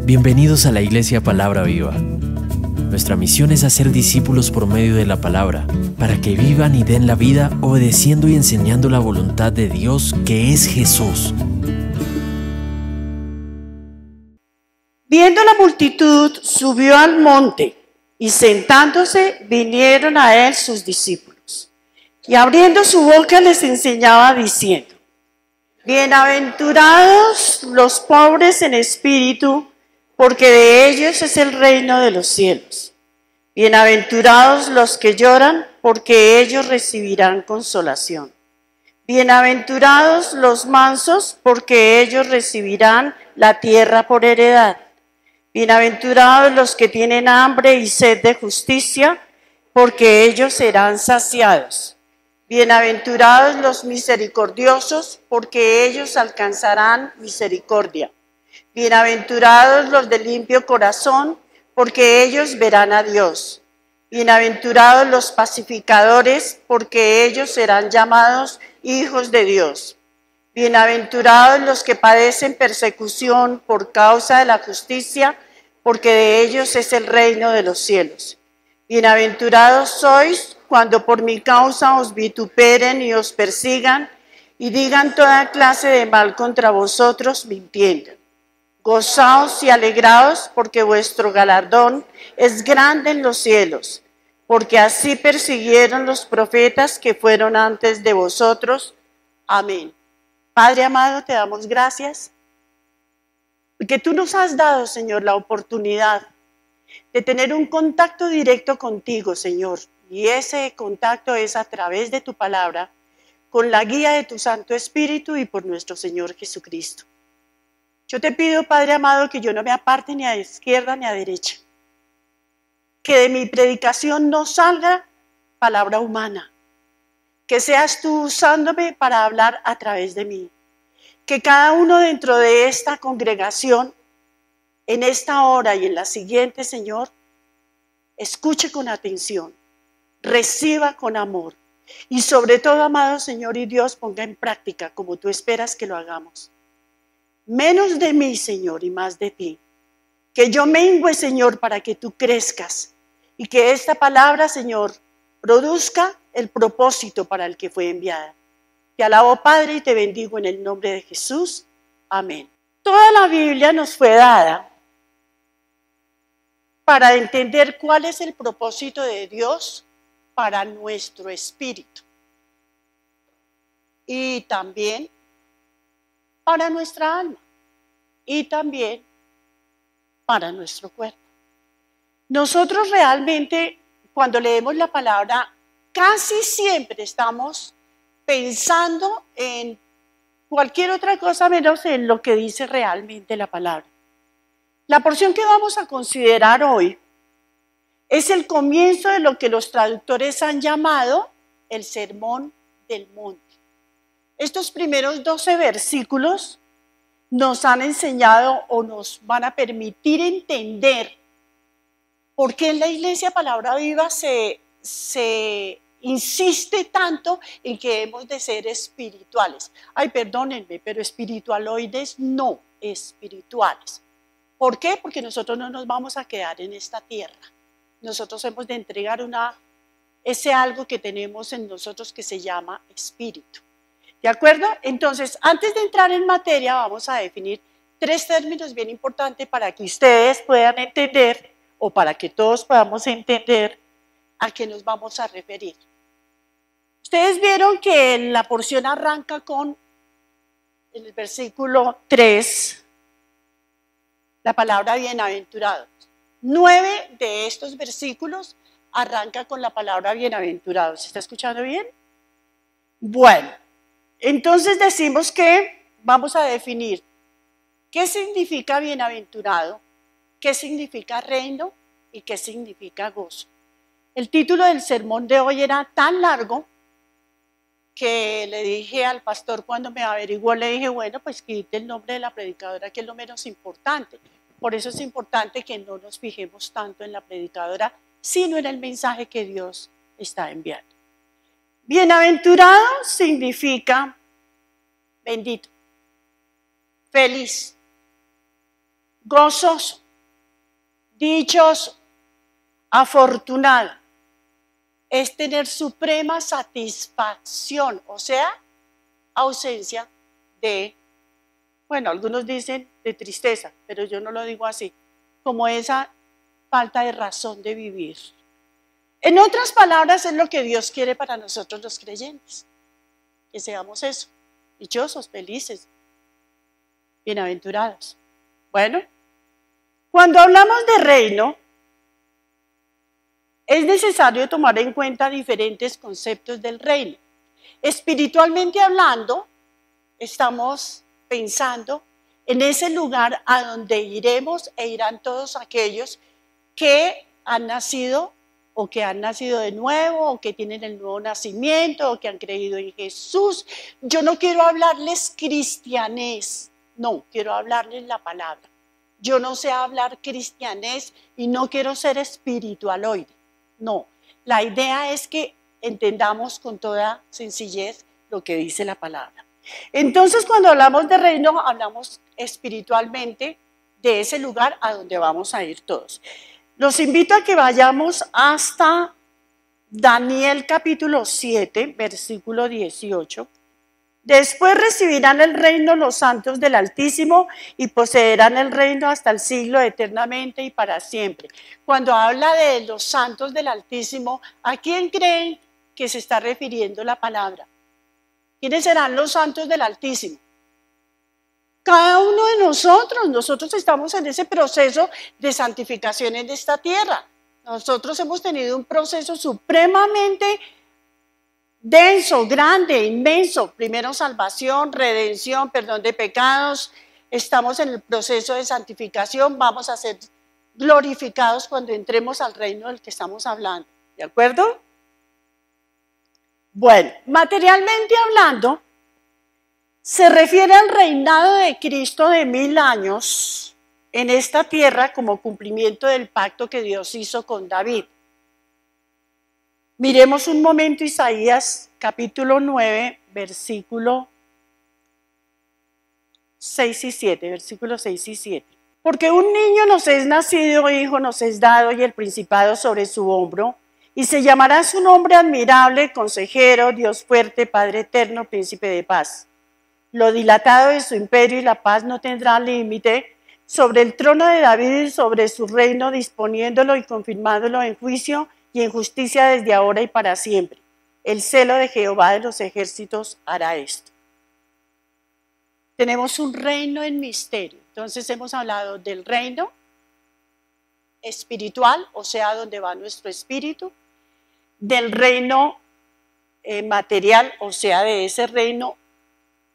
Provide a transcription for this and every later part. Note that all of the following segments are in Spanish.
Bienvenidos a la Iglesia Palabra Viva. Nuestra misión es hacer discípulos por medio de la palabra, para que vivan y den la vida obedeciendo y enseñando la voluntad de Dios, que es Jesús. Viendo la multitud, subió al monte, y sentándose, vinieron a él sus discípulos. Y abriendo su boca les enseñaba diciendo: Bienaventurados los pobres en espíritu, porque de ellos es el reino de los cielos. Bienaventurados los que lloran, porque ellos recibirán consolación. Bienaventurados los mansos, porque ellos recibirán la tierra por heredad. Bienaventurados los que tienen hambre y sed de justicia, porque ellos serán saciados. Bienaventurados los misericordiosos, porque ellos alcanzarán misericordia. Bienaventurados los de limpio corazón, porque ellos verán a Dios. Bienaventurados los pacificadores, porque ellos serán llamados hijos de Dios. Bienaventurados los que padecen persecución por causa de la justicia, porque de ellos es el reino de los cielos. Bienaventurados sois cuando por mi causa os vituperen y os persigan y digan toda clase de mal contra vosotros mintiendo. Gozaos y alegraos, porque vuestro galardón es grande en los cielos, porque así persiguieron los profetas que fueron antes de vosotros. Amén. Padre amado, te damos gracias, porque tú nos has dado, Señor, la oportunidad de tener un contacto directo contigo, Señor, y ese contacto es a través de tu palabra, con la guía de tu Santo Espíritu y por nuestro Señor Jesucristo. Yo te pido, Padre amado, que yo no me aparte ni a izquierda ni a derecha, que de mi predicación no salga palabra humana, que seas tú usándome para hablar a través de mí, que cada uno dentro de esta congregación, en esta hora y en la siguiente, Señor, escuche con atención, reciba con amor y sobre todo, amado Señor y Dios, ponga en práctica como tú esperas que lo hagamos. Menos de mí, Señor, y más de ti. Que yo mengüe, Señor, para que tú crezcas y que esta palabra, Señor, produzca el propósito para el que fue enviada. Te alabo, Padre, y te bendigo en el nombre de Jesús. Amén. Toda la Biblia nos fue dada para entender cuál es el propósito de Dios para nuestro espíritu y también para nuestra alma y también para nuestro cuerpo. Nosotros realmente, cuando leemos la palabra, casi siempre estamos pensando en cualquier otra cosa menos en lo que dice realmente la palabra. La porción que vamos a considerar hoy es el comienzo de lo que los traductores han llamado el Sermón del Monte. Estos primeros 12 versículos nos han enseñado o nos van a permitir entender por qué en la Iglesia Palabra Viva se insiste tanto en que hemos de ser espirituales. Ay, perdónenme, pero espiritualoides no, espirituales. ¿Por qué? Porque nosotros no nos vamos a quedar en esta tierra. Nosotros hemos de entregar ese algo que tenemos en nosotros que se llama espíritu. ¿De acuerdo? Entonces, antes de entrar en materia, vamos a definir 3 términos bien importantes para que ustedes puedan entender o para que todos podamos entender a qué nos vamos a referir. Ustedes vieron que la porción arranca con, en el versículo 3, la palabra bienaventurados. 9 de estos versículos arranca con la palabra bienaventurados. ¿Se está escuchando bien? Bueno, entonces decimos que vamos a definir qué significa bienaventurado, qué significa reino y qué significa gozo. El título del sermón de hoy era tan largo que le dije al pastor cuando me averiguó, le dije, bueno, pues quite el nombre de la predicadora, que es lo menos importante. Por eso es importante que no nos fijemos tanto en la predicadora, sino en el mensaje que Dios está enviando. Bienaventurado significa bendito, feliz, gozoso, dichoso, afortunado. Es tener suprema satisfacción, o sea, ausencia de, bueno, algunos dicen de tristeza, pero yo no lo digo así, como esa falta de razón de vivir. En otras palabras, es lo que Dios quiere para nosotros los creyentes, que seamos eso, dichosos, felices, bienaventurados. Bueno, cuando hablamos de reino, es necesario tomar en cuenta diferentes conceptos del reino. Espiritualmente hablando, estamos pensando en ese lugar a donde iremos e irán todos aquellos que han nacido o que han nacido de nuevo o que tienen el nuevo nacimiento o que han creído en Jesús. Yo no quiero hablarles cristianés, no, quiero hablarles la palabra. Yo no sé hablar cristianés y no quiero ser espiritualoide. No, la idea es que entendamos con toda sencillez lo que dice la palabra. Entonces, cuando hablamos de reino, hablamos espiritualmente de ese lugar a donde vamos a ir todos. Los invito a que vayamos hasta Daniel capítulo 7, versículo 18. Después recibirán el reino los santos del Altísimo y poseerán el reino hasta el siglo eternamente y para siempre. Cuando habla de los santos del Altísimo, ¿a quién creen que se está refiriendo la palabra? ¿Quiénes serán los santos del Altísimo? Cada uno de nosotros estamos en ese proceso de santificación en esta tierra. Nosotros hemos tenido un proceso supremamente denso, grande, inmenso. Primero salvación, redención, perdón de pecados. Estamos en el proceso de santificación. Vamos a ser glorificados cuando entremos al reino del que estamos hablando. ¿De acuerdo? Bueno, materialmente hablando, se refiere al reinado de Cristo de 1000 años en esta tierra como cumplimiento del pacto que Dios hizo con David. Miremos un momento Isaías capítulo 9, versículo 6 y 7, versículos 6 y 7. Porque un niño nos es nacido, hijo nos es dado, y el principado sobre su hombro, y se llamará su nombre admirable, consejero, Dios fuerte, Padre eterno, príncipe de paz. Lo dilatado de su imperio y la paz no tendrá límite sobre el trono de David y sobre su reino, disponiéndolo y confirmándolo en juicio y en justicia desde ahora y para siempre. El celo de Jehová de los ejércitos hará esto. Tenemos un reino en misterio. Entonces hemos hablado del reino espiritual, o sea, donde va nuestro espíritu, del reino material, o sea, de ese reino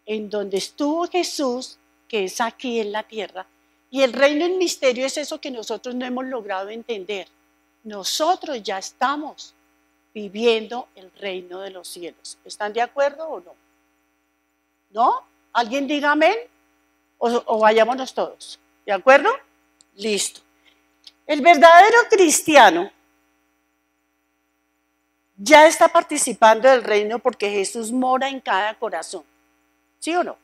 en donde estuvo Jesús, que es aquí en la tierra, y el reino en misterio es eso que nosotros no hemos logrado entender. Nosotros ya estamos viviendo el reino de los cielos. ¿Están de acuerdo o no? ¿No? ¿Alguien diga amén? O vayámonos todos. ¿De acuerdo? Listo. El verdadero cristiano ya está participando del reino porque Jesús mora en cada corazón. ¿Sí o no?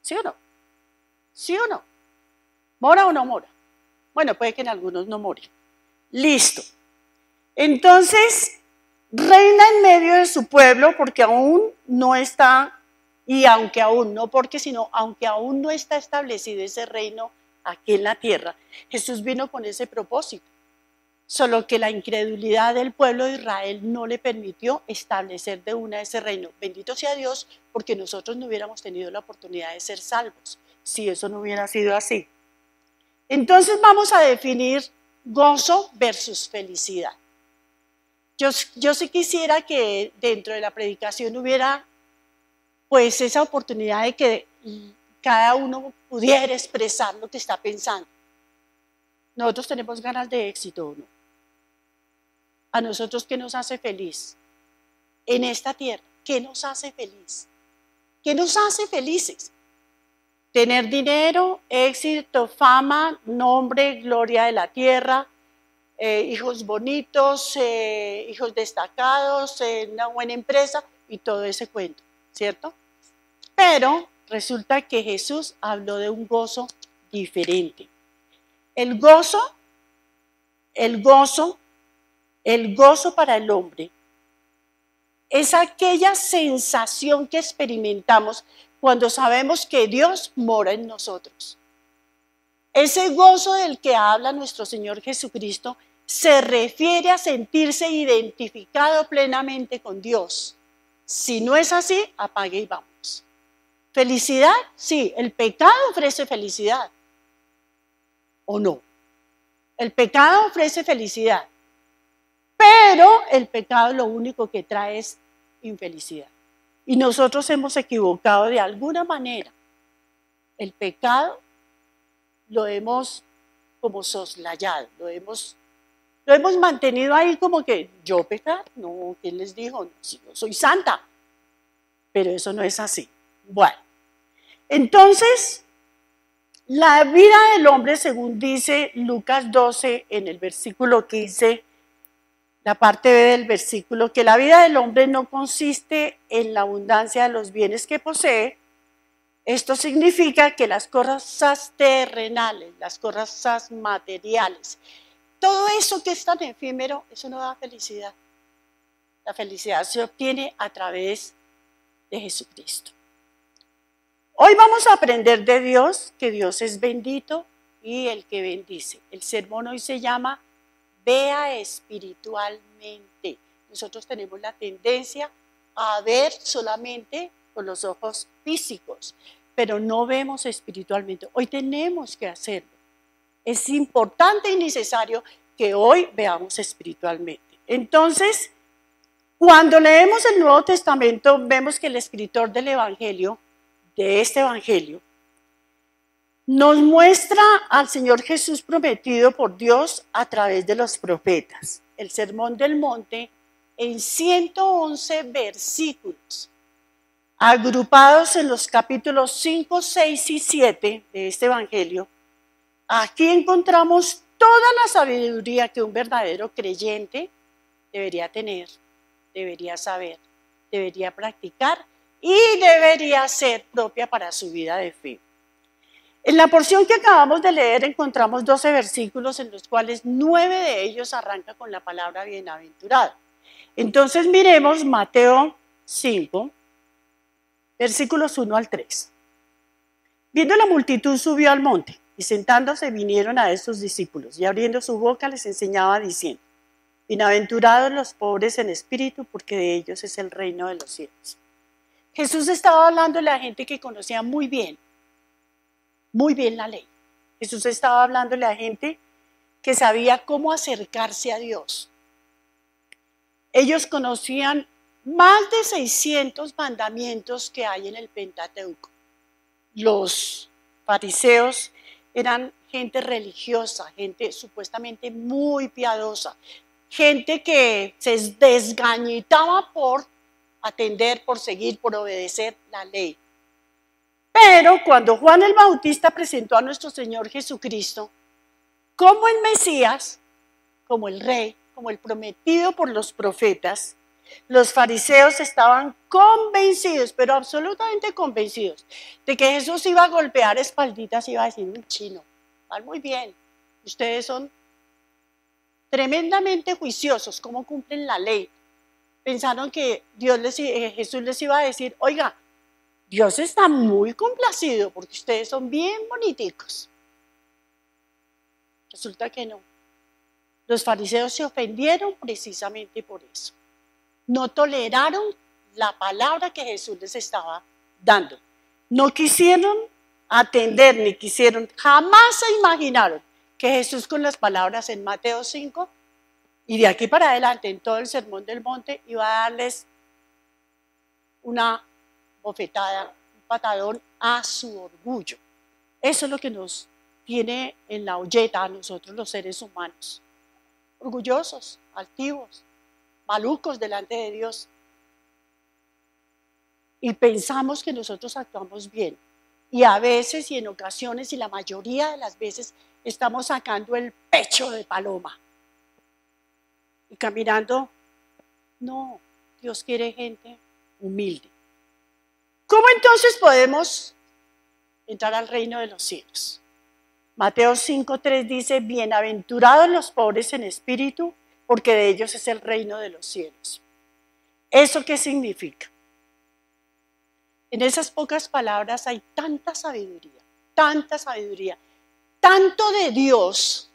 ¿Sí o no? ¿Sí o no? ¿Mora o no mora? Bueno, puede que en algunos no more. Listo. Entonces, reina en medio de su pueblo porque aún no está, y aunque aún, no porque, sino aunque aún no está establecido ese reino aquí en la tierra, Jesús vino con ese propósito. Solo que la incredulidad del pueblo de Israel no le permitió establecer de una ese reino. Bendito sea Dios, porque nosotros no hubiéramos tenido la oportunidad de ser salvos, si eso no hubiera sido así. Entonces vamos a definir gozo versus felicidad. Yo sí quisiera que dentro de la predicación hubiera pues esa oportunidad de que cada uno pudiera expresar lo que está pensando. Nosotros tenemos ganas de éxito, ¿o no? A nosotros, ¿qué nos hace feliz? En esta tierra, ¿qué nos hace feliz? ¿Qué nos hace felices? Tener dinero, éxito, fama, nombre, gloria de la tierra, hijos bonitos, hijos destacados, una buena empresa y todo ese cuento, ¿cierto? Pero resulta que Jesús habló de un gozo diferente. El gozo para el hombre es aquella sensación que experimentamos cuando sabemos que Dios mora en nosotros. Ese gozo del que habla nuestro Señor Jesucristo se refiere a sentirse identificado plenamente con Dios. Si no es así, apague y vamos. ¿Felicidad? Sí, el pecado ofrece felicidad. ¿O no? El pecado ofrece felicidad. Pero el pecado lo único que trae es infelicidad. Y nosotros hemos equivocado de alguna manera. El pecado lo hemos como soslayado, lo hemos mantenido ahí como que yo pecar, no, ¿quién les dijo? Si yo soy santa, pero eso no es así. Bueno, entonces, la vida del hombre, según dice Lucas 12 en el versículo 15, la parte B del versículo, que la vida del hombre no consiste en la abundancia de los bienes que posee. Esto significa que las cosas terrenales, las cosas materiales, todo eso que es tan efímero, eso no da felicidad. La felicidad se obtiene a través de Jesucristo. Hoy vamos a aprender de Dios, que Dios es bendito y el que bendice. El sermón hoy se llama Vea espiritualmente. Nosotros tenemos la tendencia a ver solamente con los ojos físicos, pero no vemos espiritualmente. Hoy tenemos que hacerlo. Es importante y necesario que hoy veamos espiritualmente. Entonces, cuando leemos el Nuevo Testamento, vemos que el escritor del Evangelio, de este Evangelio, nos muestra al Señor Jesús prometido por Dios a través de los profetas. El Sermón del Monte en 111 versículos, agrupados en los capítulos 5, 6 y 7 de este Evangelio. Aquí encontramos toda la sabiduría que un verdadero creyente debería tener, debería saber, debería practicar y debería ser propia para su vida de fe. En la porción que acabamos de leer encontramos 12 versículos en los cuales 9 de ellos arrancan con la palabra bienaventurado. Entonces miremos Mateo 5, versículos 1 al 3. Viendo la multitud subió al monte y sentándose vinieron a estos discípulos y abriendo su boca les enseñaba diciendo: Bienaventurados los pobres en espíritu, porque de ellos es el reino de los cielos. Jesús estaba hablando a la gente que conocía muy bien la ley. Jesús estaba hablando a la gente que sabía cómo acercarse a Dios. Ellos conocían más de 600 mandamientos que hay en el Pentateuco. Los fariseos eran gente religiosa, gente supuestamente muy piadosa, gente que se desgañitaba por atender, por seguir, por obedecer la ley. Pero cuando Juan el Bautista presentó a nuestro Señor Jesucristo como el Mesías, como el Rey, como el prometido por los profetas, los fariseos estaban convencidos, pero absolutamente convencidos, de que Jesús iba a golpear espalditas y iba a decir: un chino, van muy bien, ustedes son tremendamente juiciosos, cómo cumplen la ley. Pensaron que Jesús les iba a decir: oiga, Dios está muy complacido porque ustedes son bien boniticos. Resulta que no. Los fariseos se ofendieron precisamente por eso. No toleraron la palabra que Jesús les estaba dando. No quisieron atender, ni quisieron, jamás se imaginaron que Jesús con las palabras en Mateo 5 y de aquí para adelante en todo el Sermón del Monte iba a darles una bofetada, un patadón a su orgullo. Eso es lo que nos tiene en la olleta a nosotros los seres humanos. Orgullosos, altivos, malucos delante de Dios. Y pensamos que nosotros actuamos bien. Y a veces y en ocasiones y la mayoría de las veces estamos sacando el pecho de paloma. Y caminando, no, Dios quiere gente humilde. ¿Cómo entonces podemos entrar al reino de los cielos? Mateo 5:3 dice, bienaventurados los pobres en espíritu, porque de ellos es el reino de los cielos. ¿Eso qué significa? En esas pocas palabras hay tanta sabiduría, tanto de Dios,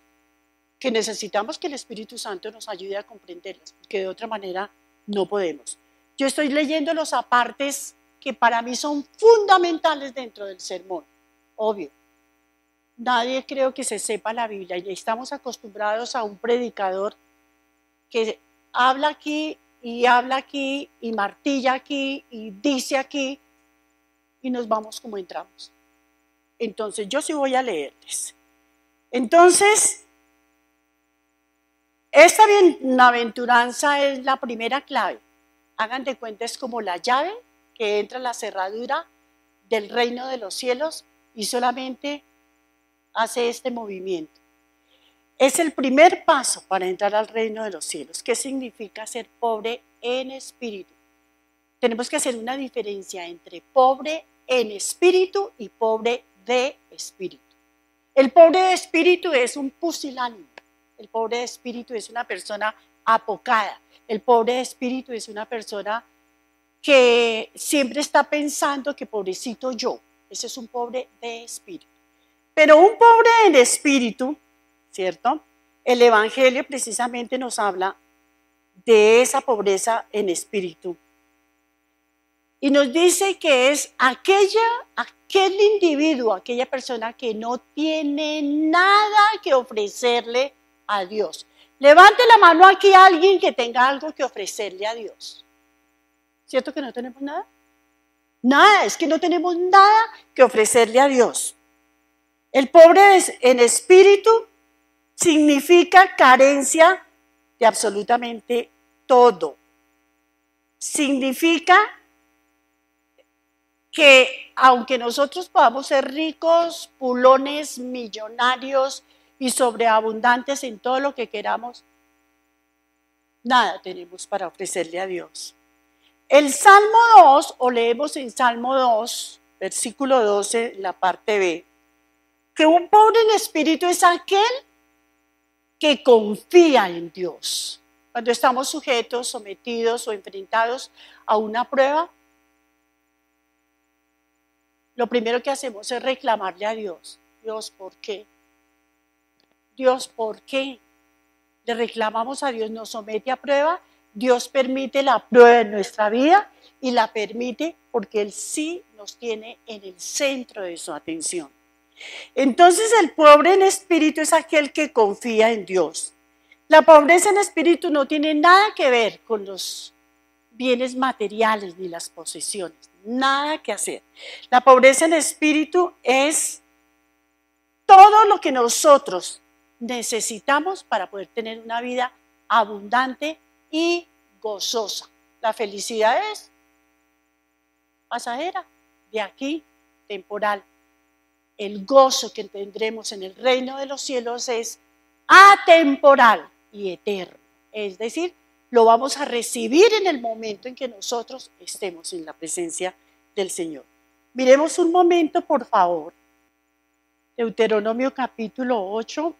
que necesitamos que el Espíritu Santo nos ayude a comprenderlas, porque de otra manera no podemos. Yo estoy leyendo los apartes que para mí son fundamentales dentro del sermón, obvio. Nadie creo que se sepa la Biblia y estamos acostumbrados a un predicador que habla aquí y martilla aquí y dice aquí y nos vamos como entramos. Entonces yo sí voy a leerles. Entonces, esta bienaventuranza es la primera clave. Hagan de cuenta, es como la llave que entra en la cerradura del reino de los cielos y solamente hace este movimiento. Es el primer paso para entrar al reino de los cielos. ¿Qué significa ser pobre en espíritu? Tenemos que hacer una diferencia entre pobre en espíritu y pobre de espíritu. El pobre de espíritu es un pusilánime. El pobre de espíritu es una persona apocada. El pobre de espíritu es una persona que siempre está pensando que pobrecito yo. Ese es un pobre de espíritu. Pero un pobre en espíritu, ¿cierto? El Evangelio precisamente nos habla de esa pobreza en espíritu. Y nos dice que es aquel individuo, aquella persona que no tiene nada que ofrecerle a Dios. Levante la mano aquí a alguien que tenga algo que ofrecerle a Dios. ¿Cierto que no tenemos nada? Nada, es que no tenemos nada que ofrecerle a Dios. El pobre en espíritu significa carencia de absolutamente todo. Significa que aunque nosotros podamos ser ricos, pulones, millonarios y sobreabundantes en todo lo que queramos, nada tenemos para ofrecerle a Dios. El Salmo 2, o leemos en Salmo 2, versículo 12, la parte B, que un pobre en espíritu es aquel que confía en Dios. Cuando estamos sujetos, sometidos o enfrentados a una prueba, lo primero que hacemos es reclamarle a Dios. Dios, ¿por qué? Dios, ¿por qué? Le reclamamos a Dios, nos somete a prueba. Dios permite la prueba en nuestra vida y la permite porque Él sí nos tiene en el centro de su atención. Entonces el pobre en espíritu es aquel que confía en Dios. La pobreza en espíritu no tiene nada que ver con los bienes materiales ni las posesiones, nada que hacer. La pobreza en espíritu es todo lo que nosotros necesitamos para poder tener una vida abundante y gozosa. La felicidad es pasajera, de aquí, temporal. El gozo que tendremos en el reino de los cielos es atemporal y eterno. Es decir, lo vamos a recibir en el momento en que nosotros estemos en la presencia del Señor. Miremos un momento, por favor. Deuteronomio capítulo 8,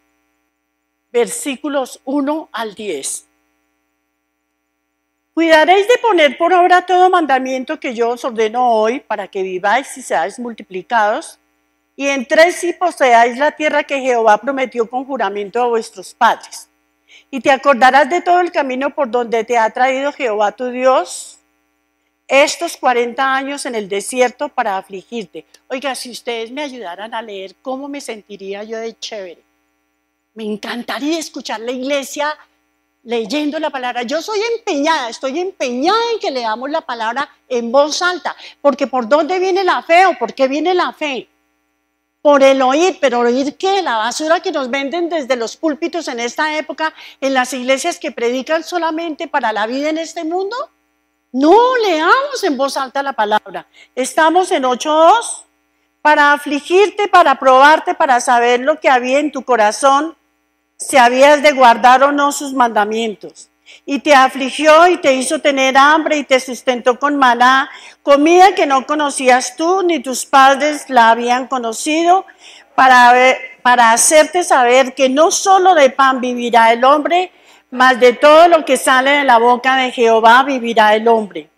versículos 1 al 10. Cuidaréis de poner por obra todo mandamiento que yo os ordeno hoy, para que viváis y seáis multiplicados, y entréis y poseáis la tierra que Jehová prometió con juramento a vuestros padres. Y te acordarás de todo el camino por donde te ha traído Jehová tu Dios estos 40 años en el desierto para afligirte. Oiga, si ustedes me ayudaran a leer, ¿cómo me sentiría yo de chévere? Me encantaría escuchar la iglesia leyendo la palabra. Yo estoy empeñada en que leamos la palabra en voz alta, porque ¿por dónde viene la fe o por qué viene la fe? Por el oír, pero ¿oír qué? La basura que nos venden desde los púlpitos en esta época, en las iglesias que predican solamente para la vida en este mundo. No, leamos en voz alta la palabra. Estamos en 8:2, para afligirte, para probarte, para saber lo que había en tu corazón, si habías de guardar o no sus mandamientos. Y te afligió y te hizo tener hambre y te sustentó con maná, comida que no conocías tú ni tus padres la habían conocido, para para hacerte saber que no solo de pan vivirá el hombre, mas de todo lo que sale de la boca de Jehová vivirá el hombre.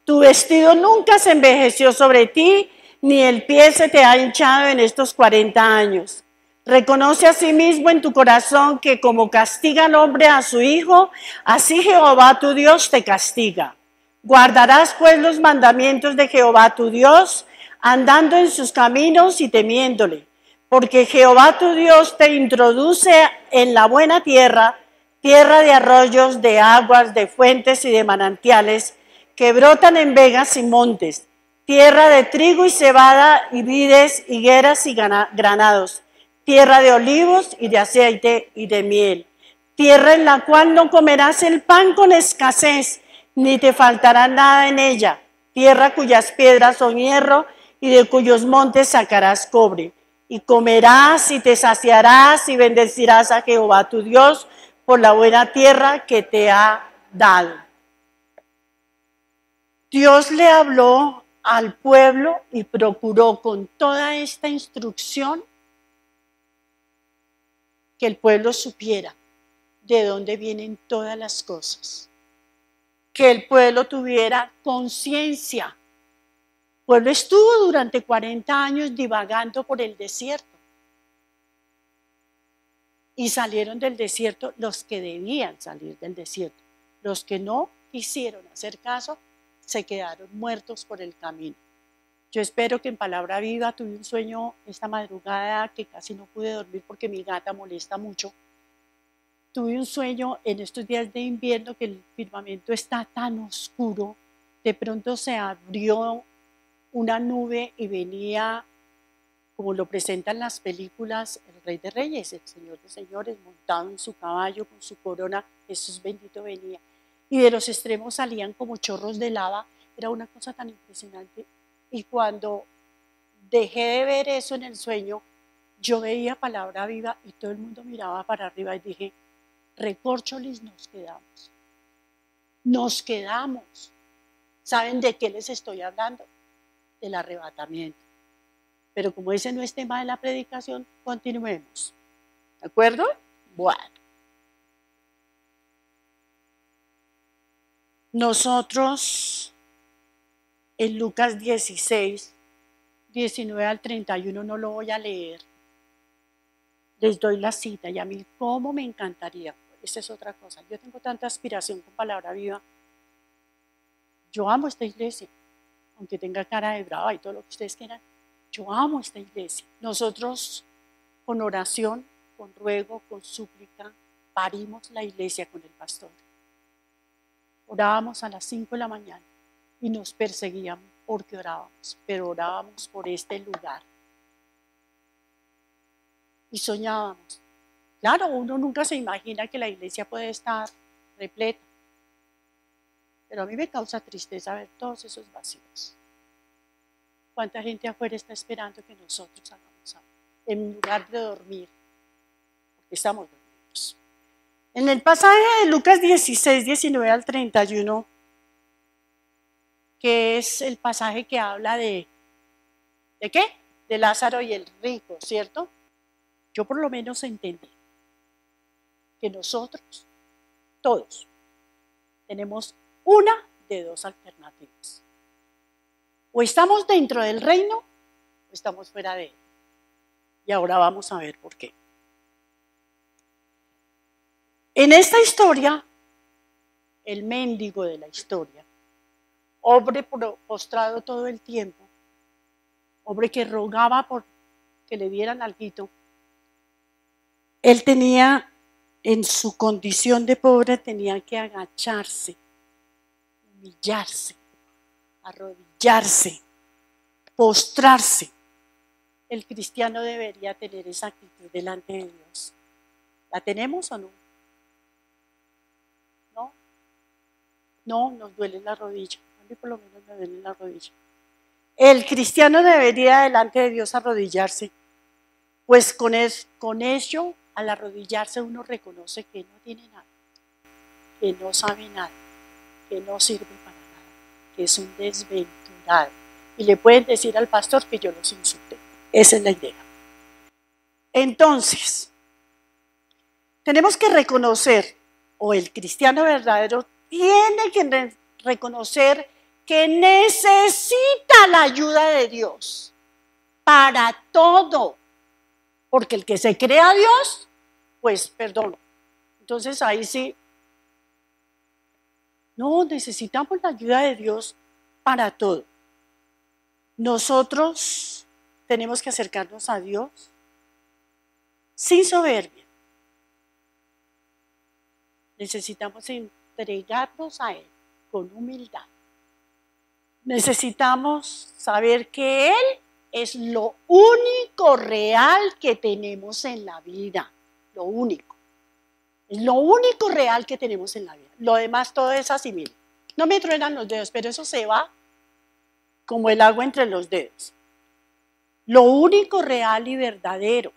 Tu vestido nunca se envejeció sobre ti, ni el pie se te ha hinchado en estos 40 años. Reconoce asimismo en tu corazón que como castiga al hombre a su hijo, así Jehová tu Dios te castiga. Guardarás pues los mandamientos de Jehová tu Dios, andando en sus caminos y temiéndole. Porque Jehová tu Dios te introduce en la buena tierra, tierra de arroyos, de aguas, de fuentes y de manantiales, que brotan en vegas y montes, tierra de trigo y cebada y vides, higueras y granados, tierra de olivos y de aceite y de miel, tierra en la cual no comerás el pan con escasez, ni te faltará nada en ella, tierra cuyas piedras son hierro y de cuyos montes sacarás cobre. Y comerás y te saciarás y bendecirás a Jehová tu Dios por la buena tierra que te ha dado. Dios le habló al pueblo y procuró con toda esta instrucción que el pueblo supiera de dónde vienen todas las cosas, que el pueblo tuviera conciencia. El pueblo estuvo durante 40 años divagando por el desierto y salieron del desierto los que debían salir del desierto. Los que no quisieron hacer caso se quedaron muertos por el camino. Yo espero que en Palabra Viva tuve un sueño esta madrugada que casi no pude dormir porque mi gata molesta mucho. Tuve un sueño en estos días de invierno que el firmamento está tan oscuro, de pronto se abrió una nube y venía, como lo presentan las películas, el Rey de Reyes, el Señor de Señores, montado en su caballo, con su corona, Jesús bendito venía. Y de los extremos salían como chorros de lava, era una cosa tan impresionante. Y cuando dejé de ver eso en el sueño, yo veía Palabra Viva y todo el mundo miraba para arriba y dije, recorcholis, nos quedamos. Nos quedamos. ¿Saben de qué les estoy hablando? Del arrebatamiento. Pero como ese no es tema de la predicación, continuemos. ¿De acuerdo? Bueno. Nosotros en Lucas 16, 19 al 31 no lo voy a leer. Les doy la cita y a mí cómo me encantaría. Esa es otra cosa. Yo tengo tanta aspiración con Palabra Viva. Yo amo esta iglesia. Aunque tenga cara de brava y todo lo que ustedes quieran, yo amo esta iglesia. Nosotros con oración, con ruego, con súplica, parimos la iglesia con el pastor. Orábamos a las 5 de la mañana y nos perseguían porque orábamos, pero orábamos por este lugar. Y soñábamos. Claro, uno nunca se imagina que la iglesia puede estar repleta. Pero a mí me causa tristeza ver todos esos vacíos. ¿Cuánta gente afuera está esperando que nosotros hagamos algo? En lugar de dormir, porque estamos dormidos. En el pasaje de Lucas 16, 19 al 31, que es el pasaje que habla ¿de qué? De Lázaro y el rico, ¿cierto? Yo por lo menos entendí que nosotros, todos, tenemos una de dos alternativas. O estamos dentro del reino o estamos fuera de él. Y ahora vamos a ver por qué. En esta historia, el mendigo de la historia, hombre postrado todo el tiempo, hombre que rogaba por que le dieran alguito, él tenía, en su condición de pobre, tenía que agacharse, humillarse, arrodillarse, postrarse. El cristiano debería tener esa actitud delante de Dios. ¿La tenemos o no? ¿No? No, nos duele la rodilla. A mí por lo menos me duele la rodilla. El cristiano debería delante de Dios arrodillarse, pues con ello, al arrodillarse uno reconoce que no tiene nada, que no sabe nada, que no sirve para nada, que es un desventurado. Y le pueden decir al pastor que yo los insulté. Esa es la idea. Entonces, tenemos que reconocer, o el cristiano verdadero tiene que reconocer que necesita la ayuda de Dios para todo. Porque el que se cree a Dios, pues perdón. Entonces ahí sí, no, necesitamos la ayuda de Dios para todo. Nosotros tenemos que acercarnos a Dios sin soberbia. Necesitamos entregarnos a Él con humildad. Necesitamos saber que Él es lo único real que tenemos en la vida. Lo único. Es lo único real que tenemos en la vida. Lo demás todo es asimil. No me truenan los dedos, pero eso se va como el agua entre los dedos. Lo único real y verdadero.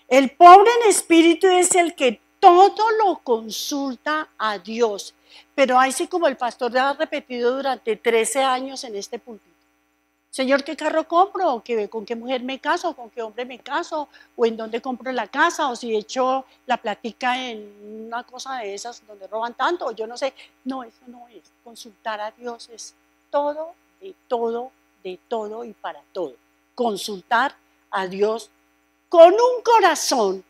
El pobre en espíritu es el que todo lo consulta a Dios. Pero ahí sí, como el pastor ha repetido durante 13 años en este púlpito. Señor, ¿qué carro compro? ¿O con qué mujer me caso? ¿O con qué hombre me caso? ¿O en dónde compro la casa? ¿O si echo la platica en una cosa de esas donde roban tanto? O yo no sé. No, eso no es. Consultar a Dios es todo, de todo, de todo y para todo. Consultar a Dios con un corazón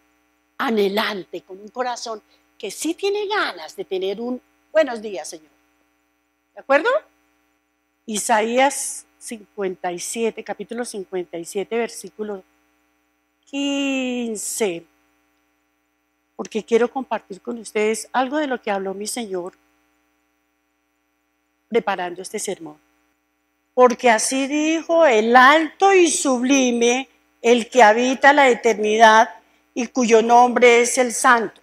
anhelante, con un corazón que sí tiene ganas de tener un buenos días, Señor. ¿De acuerdo? Isaías 57, capítulo 57, versículo 15. Porque quiero compartir con ustedes algo de lo que habló mi Señor preparando este sermón. Porque así dijo el alto y sublime, el que habita la eternidad y cuyo nombre es el Santo.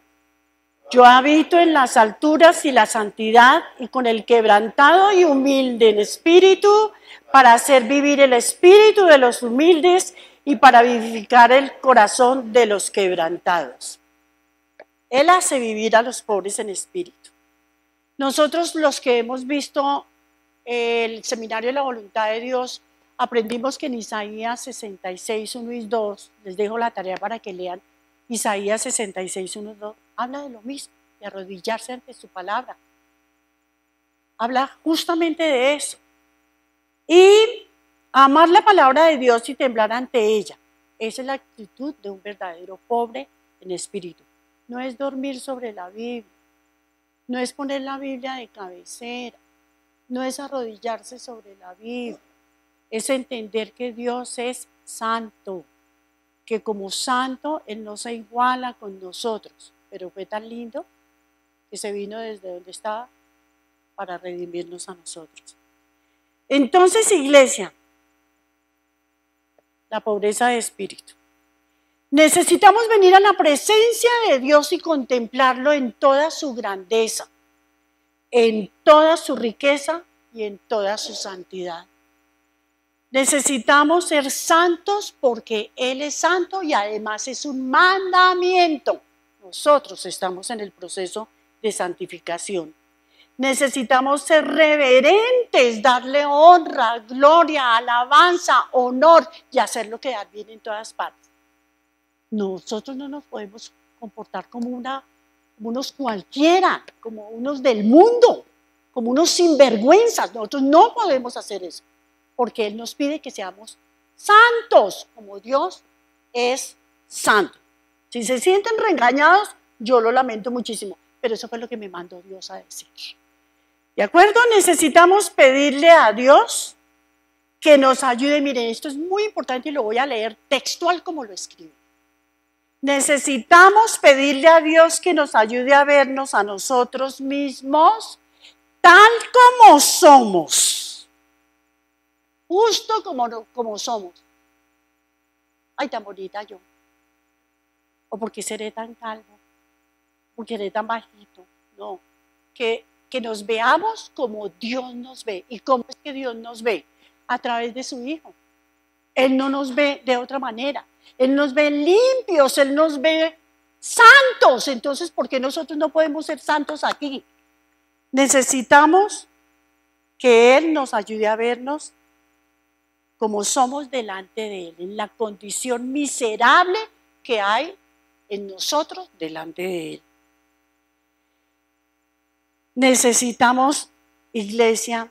Yo habito en las alturas y la santidad y con el quebrantado y humilde en espíritu, para hacer vivir el espíritu de los humildes y para vivificar el corazón de los quebrantados. Él hace vivir a los pobres en espíritu. Nosotros los que hemos visto el seminario de la voluntad de Dios, aprendimos que en Isaías 66, 1 y 2, les dejo la tarea para que lean, Isaías 66, 1 y 2, habla de lo mismo, de arrodillarse ante su palabra. Habla justamente de eso. Y amar la palabra de Dios y temblar ante ella. Esa es la actitud de un verdadero pobre en espíritu. No es dormir sobre la Biblia, no es poner la Biblia de cabecera, no es arrodillarse sobre la Biblia, es entender que Dios es santo, que como santo Él no se iguala con nosotros, pero fue tan lindo que se vino desde donde estaba para redimirnos a nosotros. Entonces, iglesia, la pobreza de espíritu. Necesitamos venir a la presencia de Dios y contemplarlo en toda su grandeza, en toda su riqueza y en toda su santidad. Necesitamos ser santos porque Él es santo y además es un mandamiento. Nosotros estamos en el proceso de santificación. Necesitamos ser reverentes, darle honra, gloria, alabanza, honor y hacerlo quedar bien en todas partes. Nosotros no nos podemos comportar como unos cualquiera, como unos del mundo, como unos sinvergüenzas. Nosotros no podemos hacer eso, porque Él nos pide que seamos santos, como Dios es santo. Si se sienten reengañados, yo lo lamento muchísimo, pero eso fue lo que me mandó Dios a decir. ¿De acuerdo? Necesitamos pedirle a Dios que nos ayude. Miren, esto es muy importante y lo voy a leer textual como lo escribe. Necesitamos pedirle a Dios que nos ayude a vernos a nosotros mismos tal como somos. Justo como somos. Ay, tan bonita yo. O porque seré tan calvo. Porque seré tan bajito. No. Que nos veamos como Dios nos ve. ¿Y cómo es que Dios nos ve? A través de su Hijo. Él no nos ve de otra manera. Él nos ve limpios, Él nos ve santos. Entonces, ¿por qué nosotros no podemos ser santos aquí? Necesitamos que Él nos ayude a vernos como somos delante de Él, en la condición miserable que hay en nosotros delante de Él. Necesitamos, iglesia,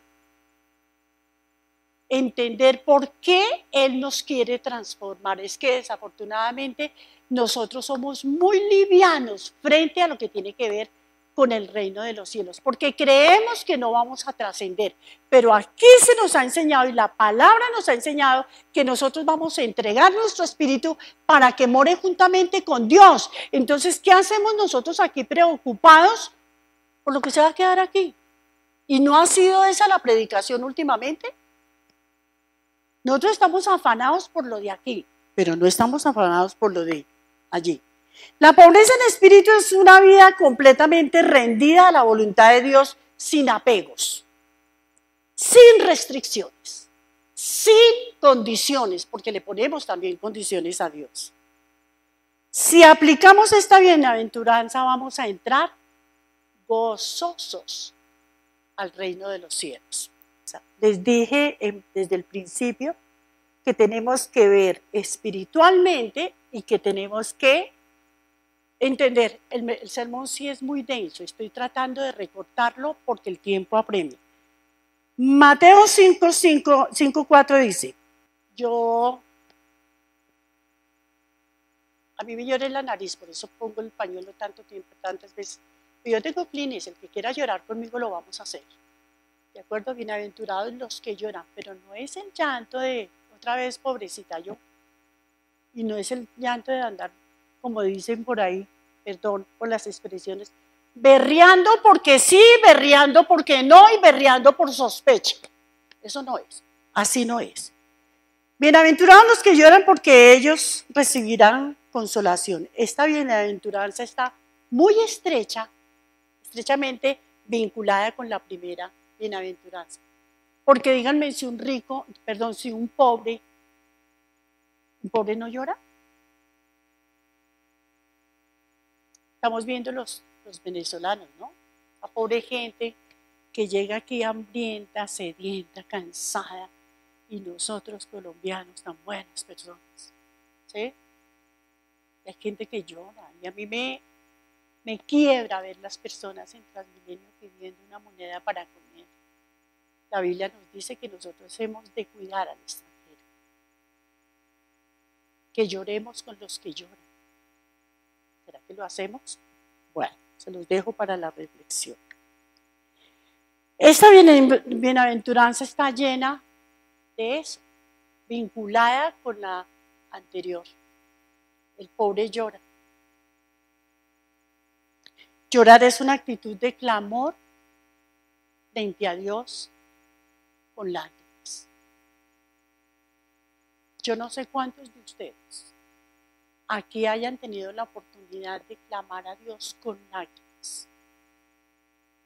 entender por qué Él nos quiere transformar. Es que desafortunadamente nosotros somos muy livianos frente a lo que tiene que ver con el reino de los cielos, porque creemos que no vamos a trascender, pero aquí se nos ha enseñado y la palabra nos ha enseñado que nosotros vamos a entregar nuestro espíritu para que more juntamente con Dios. Entonces, ¿qué hacemos nosotros aquí preocupados por lo que se va a quedar aquí? ¿Y no ha sido esa la predicación últimamente? Nosotros estamos afanados por lo de aquí, pero no estamos afanados por lo de allí. La pobreza en espíritu es una vida completamente rendida a la voluntad de Dios, sin apegos, sin restricciones, sin condiciones, porque le ponemos también condiciones a Dios. Si aplicamos esta bienaventuranza, vamos a entrar gozosos al reino de los cielos. Les dije desde el principio que tenemos que ver espiritualmente y que tenemos que entender. El sermón sí es muy denso, estoy tratando de recortarlo porque el tiempo apremia. Mateo 5:4 dice, a mí me llora en la nariz, por eso pongo el pañuelo tanto tiempo, tantas veces. Yo tengo Kleenex, el que quiera llorar conmigo lo vamos a hacer. ¿De acuerdo? Bienaventurados los que lloran, pero no es el llanto de, otra vez, pobrecita yo, y no es el llanto de andar, como dicen por ahí, perdón por las expresiones, berreando porque sí, berreando porque no y berreando por sospecha. Eso no es, así no es. Bienaventurados los que lloran porque ellos recibirán consolación. Esta bienaventuranza está muy estrechamente vinculada con la primera bienaventuranza. Porque díganme si un pobre no llora. Estamos viendo los venezolanos, ¿no? La pobre gente que llega aquí hambrienta, sedienta, cansada, y nosotros colombianos tan buenas personas, ¿sí? Hay gente que llora, y a mí me quiebra ver las personas en Transmilenio pidiendo una moneda para comer. La Biblia nos dice que nosotros hemos de cuidar al extranjero, que lloremos con los que lloran. ¿Será que lo hacemos? Bueno, se los dejo para la reflexión. Esta bienaventuranza está llena de eso, vinculada con la anterior. El pobre llora. Llorar es una actitud de clamor frente a Dios con lágrimas. Yo no sé cuántos de ustedes aquí hayan tenido la oportunidad de clamar a Dios con lágrimas.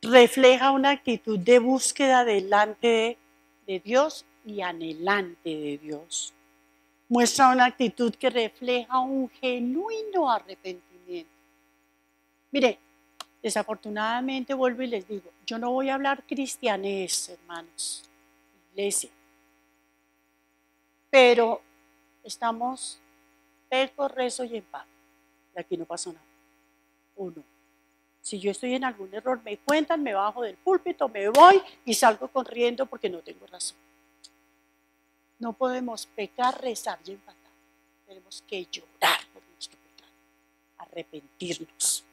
Refleja una actitud de búsqueda delante de Dios y anhelante de Dios. Muestra una actitud que refleja un genuino arrepentimiento. Mire, desafortunadamente vuelvo y les digo, yo no voy a hablar cristianés, hermanos, iglesia, pero estamos peco, rezo y en paz. Y aquí no pasó nada. ¿O no? Si yo estoy en algún error, me cuentan, me bajo del púlpito, me voy y salgo corriendo porque no tengo razón. No podemos pecar, rezar y empatar. Tenemos que llorar por nuestro pecado, arrepentirnos.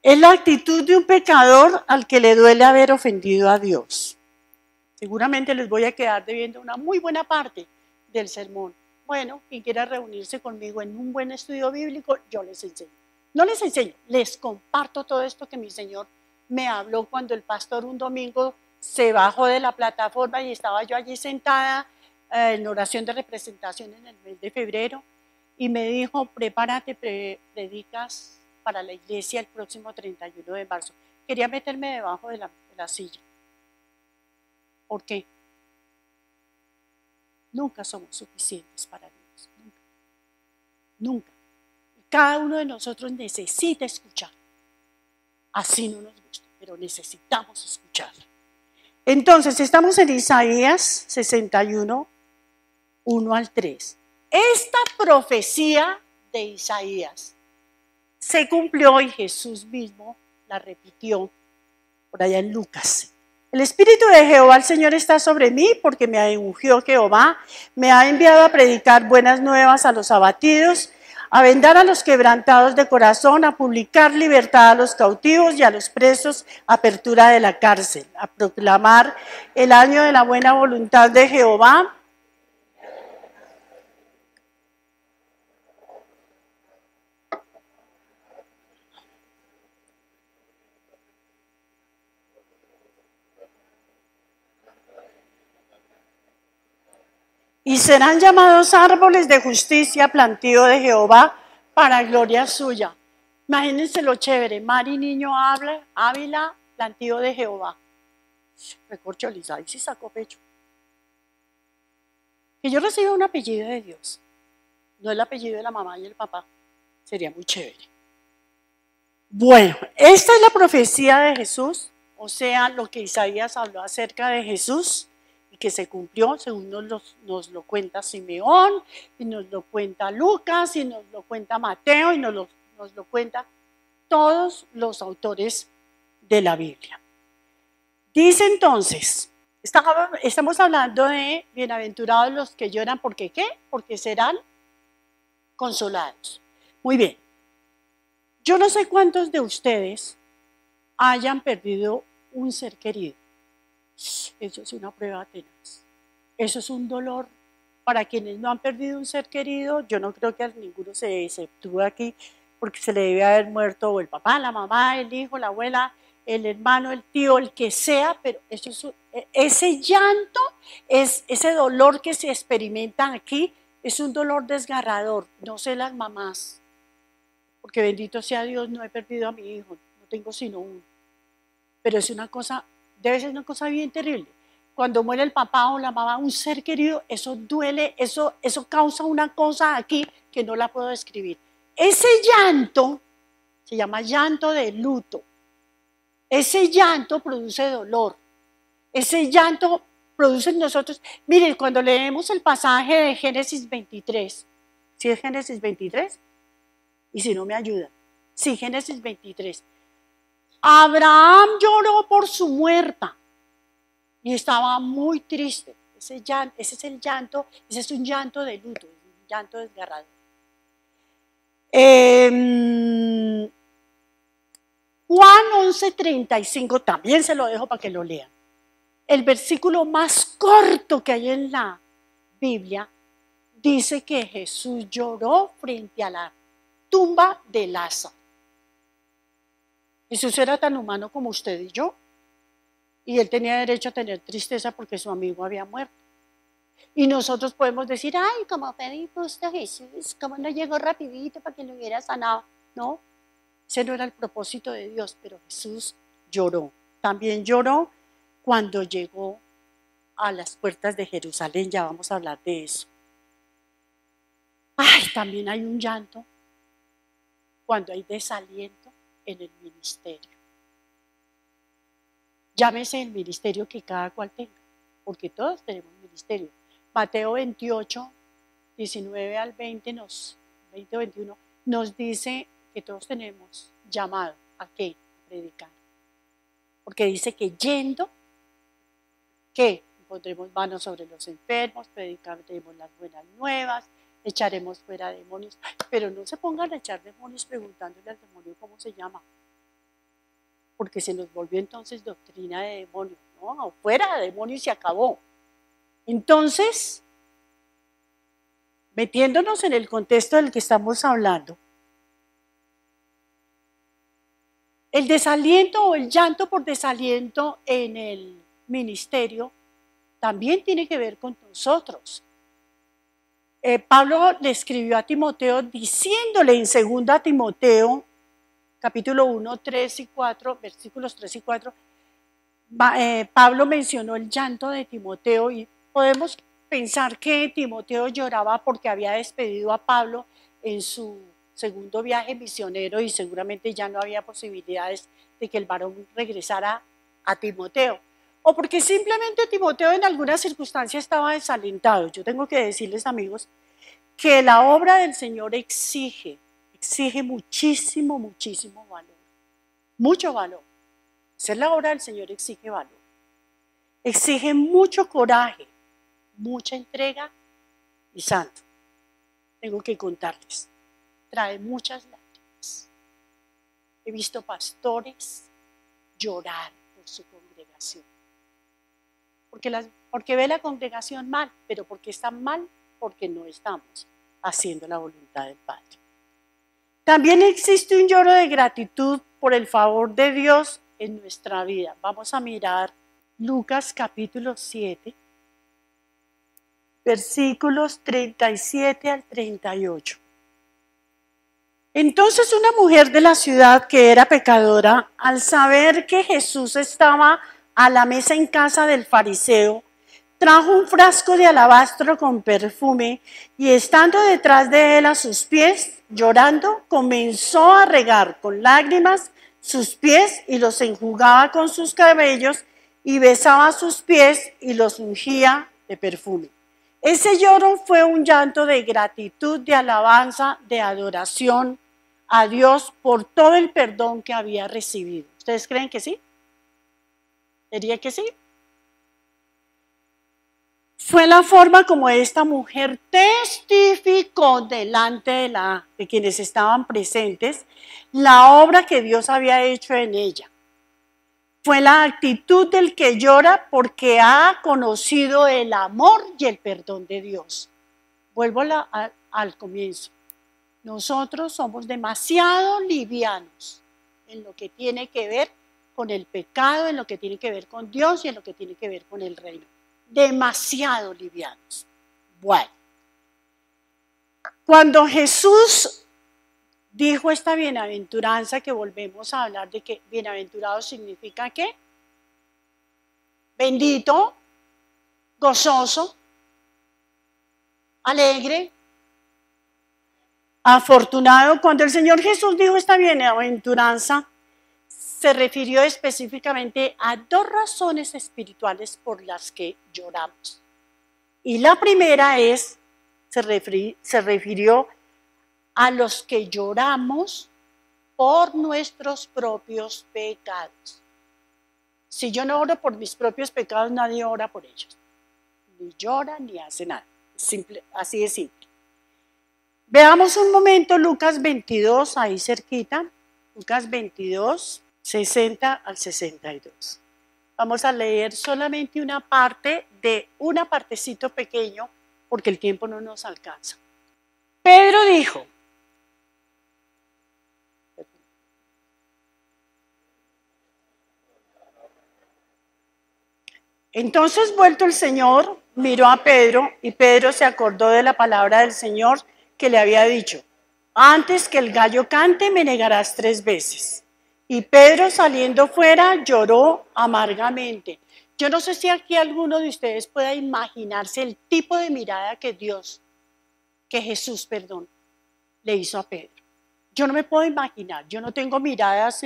Es la actitud de un pecador al que le duele haber ofendido a Dios. Seguramente les voy a quedar debiendo una muy buena parte del sermón. Bueno, quien quiera reunirse conmigo en un buen estudio bíblico, yo les enseño. No les enseño, les comparto todo esto que mi Señor me habló cuando el pastor un domingo se bajó de la plataforma y estaba yo allí sentada en oración de representación en el mes de febrero y me dijo, prepárate, predicas para la iglesia el próximo 31 de marzo. Quería meterme debajo de la silla. ¿Por qué? Nunca somos suficientes para Dios, nunca. Nunca. Cada uno de nosotros necesita escuchar. Así no nos gusta, pero necesitamos escuchar. Entonces, estamos en Isaías 61, 1 al 3. Esta profecía de Isaías se cumplió y Jesús mismo la repitió por allá en Lucas. El Espíritu de Jehová el Señor está sobre mí porque me ungió Jehová, me ha enviado a predicar buenas nuevas a los abatidos, a vendar a los quebrantados de corazón, a publicar libertad a los cautivos y a los presos, apertura de la cárcel, a proclamar el año de la buena voluntad de Jehová. Y serán llamados árboles de justicia, plantío de Jehová, para gloria suya. Imagínense lo chévere, Mari Niño Ávila, plantío de Jehová. Recorcholis, ahí sí sacó pecho. Que yo reciba un apellido de Dios, no el apellido de la mamá y el papá, sería muy chévere. Bueno, esta es la profecía de Jesús, o sea, lo que Isaías habló acerca de Jesús, y que se cumplió según nos lo cuenta Simeón, y nos lo cuenta Lucas, y nos lo cuenta Mateo, y nos lo cuenta todos los autores de la Biblia. Dice entonces, estamos hablando de bienaventurados los que lloran, ¿porque qué? Porque serán consolados. Muy bien, yo no sé cuántos de ustedes hayan perdido un ser querido. Eso es una prueba tenaz. Eso es un dolor para quienes no han perdido un ser querido. Yo no creo que a ninguno se exceptúe aquí, porque se le debe haber muerto o el papá, la mamá, el hijo, la abuela, el hermano, el tío, el que sea, pero ese llanto, ese dolor que se experimenta aquí, es un dolor desgarrador. No sé las mamás, porque bendito sea Dios, no he perdido a mi hijo, no tengo sino uno. Pero es una cosa, debe ser una cosa bien terrible. Cuando muere el papá o la mamá, un ser querido, eso duele, eso causa una cosa aquí que no la puedo describir. Ese llanto se llama llanto de luto. Ese llanto produce dolor. Ese llanto produce en nosotros. Miren, cuando leemos el pasaje de Génesis 23, ¿sí es Génesis 23? Y si no me ayudan. Sí, Génesis 23. Abraham lloró por su muerta y estaba muy triste. Ese es el llanto, ese es un llanto de luto, un llanto desgarrador. Juan 11:35, también se lo dejo para que lo lean. El versículo más corto que hay en la Biblia dice que Jesús lloró frente a la tumba de Lázaro. Jesús era tan humano como usted y yo, y él tenía derecho a tener tristeza porque su amigo había muerto. Y nosotros podemos decir, ay, como fue injusto Jesús, cómo no llegó rapidito para que lo hubiera sanado. No, ese no era el propósito de Dios, pero Jesús lloró. También lloró cuando llegó a las puertas de Jerusalén, ya vamos a hablar de eso. Ay, también hay un llanto cuando hay desaliento en el ministerio. Llámese el ministerio que cada cual tenga, porque todos tenemos ministerio. Mateo 28, 19 al 21, nos dice que todos tenemos llamado a qué, a predicar. Porque dice que yendo, ¿qué? Pondremos manos sobre los enfermos, predicaremos las buenas nuevas, echaremos fuera demonios. Pero no se pongan a echar demonios preguntándole al demonio cómo se llama. Porque se nos volvió entonces doctrina de demonios. No, fuera de demonios y se acabó. Entonces, metiéndonos en el contexto del que estamos hablando, el desaliento o el llanto por desaliento en el ministerio también tiene que ver con nosotros. Pablo le escribió a Timoteo diciéndole en 2 Timoteo, capítulo 1, 3 y 4, versículos 3 y 4, Pablo mencionó el llanto de Timoteo y podemos pensar que Timoteo lloraba porque había despedido a Pablo en su segundo viaje misionero y seguramente ya no había posibilidades de que el varón regresara a Timoteo. O porque simplemente Timoteo en algunas circunstancias estaba desalentado. Yo tengo que decirles, amigos, que la obra del Señor exige muchísimo, muchísimo valor. Mucho valor. Hacer la obra del Señor exige valor. Exige mucho coraje, mucha entrega y santo. Tengo que contarles. Trae muchas lágrimas. He visto pastores llorar por su congregación. Porque ve la congregación mal, pero porque están mal, porque no estamos haciendo la voluntad del Padre. También existe un lloro de gratitud por el favor de Dios en nuestra vida. Vamos a mirar Lucas capítulo 7, versículos 37 al 38. Entonces una mujer de la ciudad que era pecadora, al saber que Jesús estaba a la mesa en casa del fariseo, trajo un frasco de alabastro con perfume y estando detrás de él a sus pies, llorando, comenzó a regar con lágrimas sus pies y los enjugaba con sus cabellos y besaba sus pies y los ungía de perfume. Ese lloro fue un llanto de gratitud, de alabanza, de adoración a Dios por todo el perdón que había recibido. ¿Ustedes creen que sí? ¿Diría que sí? Fue la forma como esta mujer testificó delante de quienes estaban presentes la obra que Dios había hecho en ella. Fue la actitud del que llora porque ha conocido el amor y el perdón de Dios. Vuelvo al comienzo. Nosotros somos demasiado livianos en lo que tiene que ver con el pecado, en lo que tiene que ver con Dios y en lo que tiene que ver con el reino. Demasiado livianos. Bueno, cuando Jesús dijo esta bienaventuranza, que volvemos a hablar de que bienaventurado significa ¿qué? Bendito, gozoso, alegre, afortunado. Cuando el Señor Jesús dijo esta bienaventuranza, se refirió específicamente a dos razones espirituales por las que lloramos. Y la primera se refirió a los que lloramos por nuestros propios pecados. Si yo no oro por mis propios pecados, nadie ora por ellos. Ni llora ni hace nada. Simple, así de simple. Veamos un momento Lucas 22, ahí cerquita. Lucas 22, 60 al 62. Vamos a leer solamente una parte de una partecito pequeño porque el tiempo no nos alcanza. Pedro dijo, entonces vuelto el Señor, miró a Pedro y Pedro se acordó de la palabra del Señor que le había dicho, antes que el gallo cante me negarás 3 veces. Y Pedro saliendo fuera lloró amargamente. Yo no sé si aquí alguno de ustedes pueda imaginarse el tipo de mirada que Jesús, le hizo a Pedro. Yo no me puedo imaginar, yo no tengo miradas,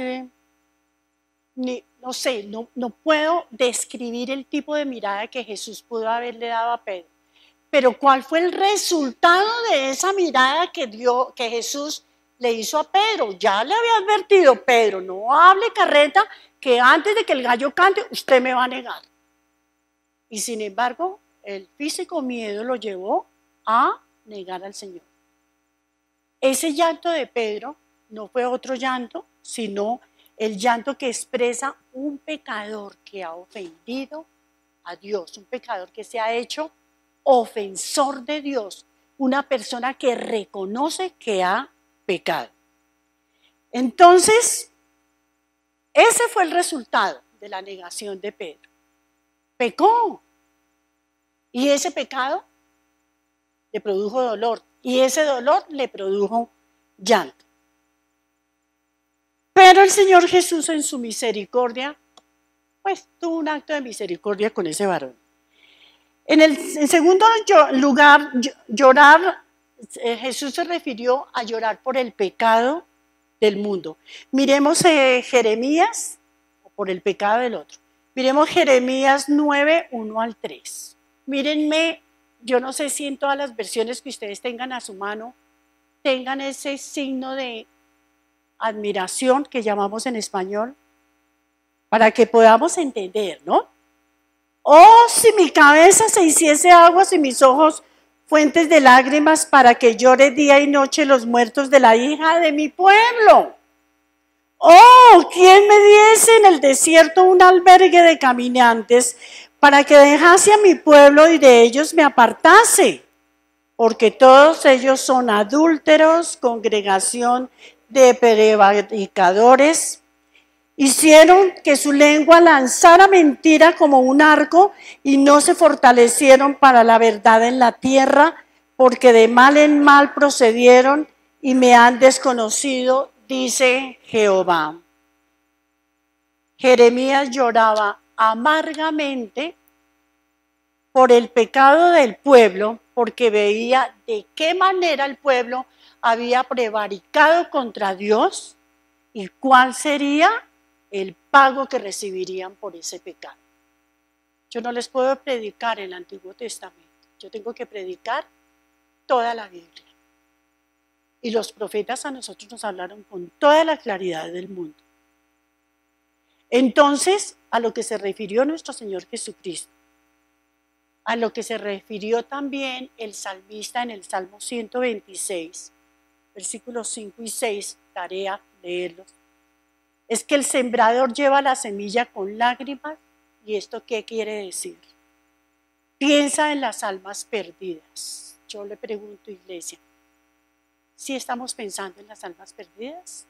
no puedo describir el tipo de mirada que Jesús pudo haberle dado a Pedro. Pero ¿cuál fue el resultado de esa mirada que Jesús le hizo a Pedro? Ya le había advertido, Pedro, no hable carreta, que antes de que el gallo cante, usted me va a negar. Y sin embargo, el físico miedo lo llevó a negar al Señor. Ese llanto de Pedro no fue otro llanto, sino el llanto que expresa un pecador que ha ofendido a Dios, un pecador que se ha hecho ofensor de Dios, una persona que reconoce que ha pecado. Entonces, ese fue el resultado de la negación de Pedro. Pecó. Y ese pecado le produjo dolor. Y ese dolor le produjo llanto. Pero el Señor Jesús en su misericordia, pues tuvo un acto de misericordia con ese varón. En segundo lugar, llorar, Jesús se refirió a llorar por el pecado del mundo. Miremos Jeremías, por el pecado del otro. Miremos Jeremías 9, 1 al 3. Mírenme yo no sé si en todas las versiones que ustedes tengan a su mano, tengan ese signo de admiración que llamamos en español, para que podamos entender, ¿no? Oh, si mi cabeza se hiciese aguas y mis ojos fuentes de lágrimas para que llore día y noche los muertos de la hija de mi pueblo. Oh, ¿quién me diese en el desierto un albergue de caminantes para que dejase a mi pueblo y de ellos me apartase? Porque todos ellos son adúlteros, congregación de prevaricadores. Hicieron que su lengua lanzara mentira como un arco y no se fortalecieron para la verdad en la tierra, porque de mal en mal procedieron y me han desconocido, dice Jehová. Jeremías lloraba amargamente por el pecado del pueblo, porque veía de qué manera el pueblo había prevaricado contra Dios y cuál sería el pago que recibirían por ese pecado. Yo no les puedo predicar el Antiguo Testamento, yo tengo que predicar toda la Biblia. Y los profetas a nosotros nos hablaron con toda la claridad del mundo. Entonces, a lo que se refirió nuestro Señor Jesucristo, a lo que se refirió también el salmista en el Salmo 126, versículos 5 y 6, tarea leerlos, es que el sembrador lleva la semilla con lágrimas. ¿Y esto qué quiere decir? Piensa en las almas perdidas. Yo le pregunto, iglesia, ¿sí estamos pensando en las almas perdidas?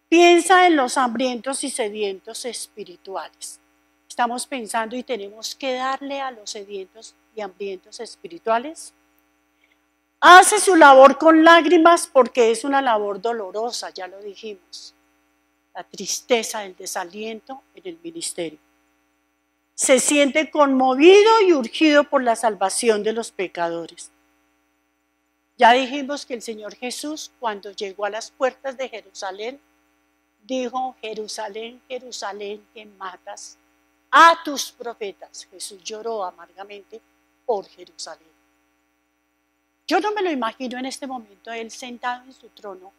Piensa en los hambrientos y sedientos espirituales. ¿Estamos pensando y tenemos que darle a los sedientos y hambrientos espirituales? Hace su labor con lágrimas porque es una labor dolorosa, ya lo dijimos. La tristeza, el desaliento en el ministerio. Se siente conmovido y urgido por la salvación de los pecadores. Ya dijimos que el Señor Jesús, cuando llegó a las puertas de Jerusalén, dijo: Jerusalén, Jerusalén, que matas a tus profetas. Jesús lloró amargamente por Jerusalén. Yo no me lo imagino en este momento él sentado en su trono